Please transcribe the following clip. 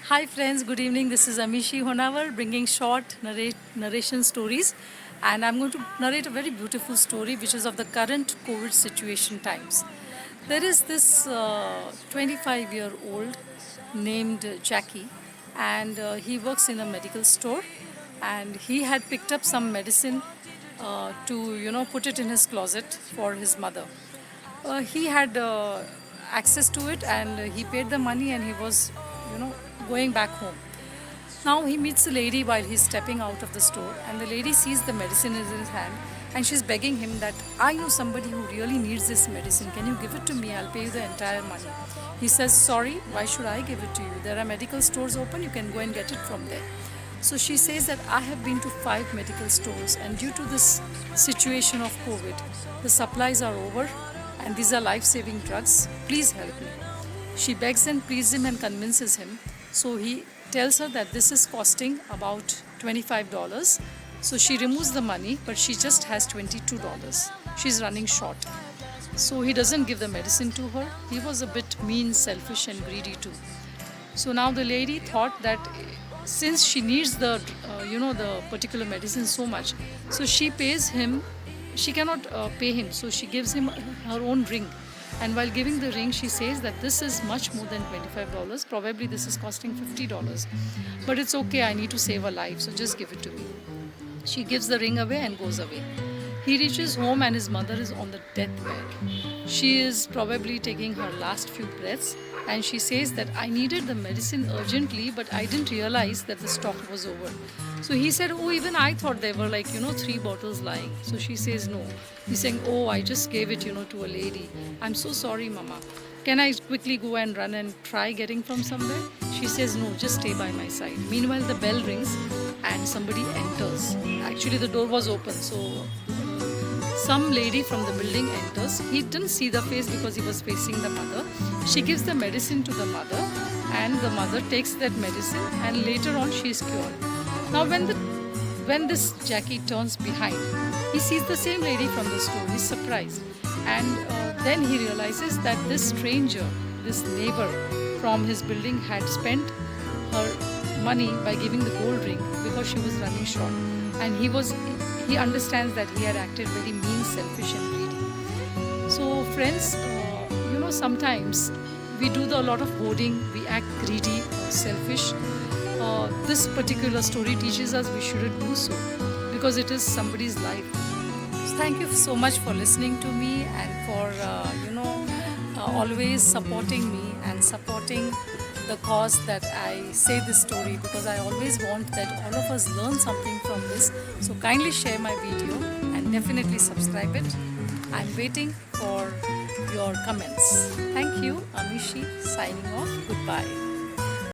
Hi friends, good evening. This is Amishi Honawar bringing short narration stories, and I'm going to narrate a very beautiful story which is of the current COVID situation times. There is this 25-year-old named Jackie, and he works in a medical store, and he had picked up some medicine to put it in his closet for his mother. He had access to it, and he paid the money, and he was you know going back home. Now he meets a lady while he's stepping out of the store, and the lady sees the medicine in his hand, and she's begging him that I know somebody who really needs this medicine. Can you give it to me? I'll pay you the entire money. He says, sorry, why should I give it to you? There are medical stores open, you can go and get it from there. So she says that I have been to 5 medical stores, and due to this situation of COVID, the supplies are over, and these are life saving drugs. Please help me. She begs and pleads him and convinces him. So he tells her that this is costing about $25. So she removes the money, but she just has $22. She's running short. So he doesn't give the medicine to her. He was a bit mean, selfish, and greedy too. So now the lady thought that since she needs the particular medicine so much, so she pays him. She cannot pay him, so she gives him her own ring. And while giving the ring, she says that this is much more than $25. Probably this is costing $50. But it's okay, I need to save a life, so just give it to me. She gives the ring away and goes away. He reaches home and his mother is on the deathbed. She is probably taking her last few breaths, and she says that I needed the medicine urgently, but I didn't realize that the stock was over. So he said, oh, even I thought there were 3 bottles lying. So she says, no. He's saying, oh, I just gave it, to a lady. I'm so sorry, Mama. Can I quickly go and run and try getting from somewhere? She says, no, just stay by my side. Meanwhile, the bell rings and somebody enters. Actually, the door was open, so some lady from the building enters. He didn't see the face because he was facing the mother. She gives the medicine to the mother, and the mother takes that medicine, and later on she is cured. Now when this Jackie turns behind, he sees the same lady from the store. He's surprised, and then he realizes that this stranger, this neighbor from his building, had spent her money by giving the gold ring because she was running short, and he understands that he had acted very mean, selfish, and greedy. So friends, sometimes we do a lot of hoarding, we act greedy, selfish. This particular story teaches us we shouldn't do so because it is somebody's life. So thank you so much for listening to me and for always supporting me and supporting the cause that I say this story, because I always want that all of us learn something from this. So kindly share my video and definitely subscribe it. I'm waiting for your comments. Thank you. Amishi signing off. Goodbye.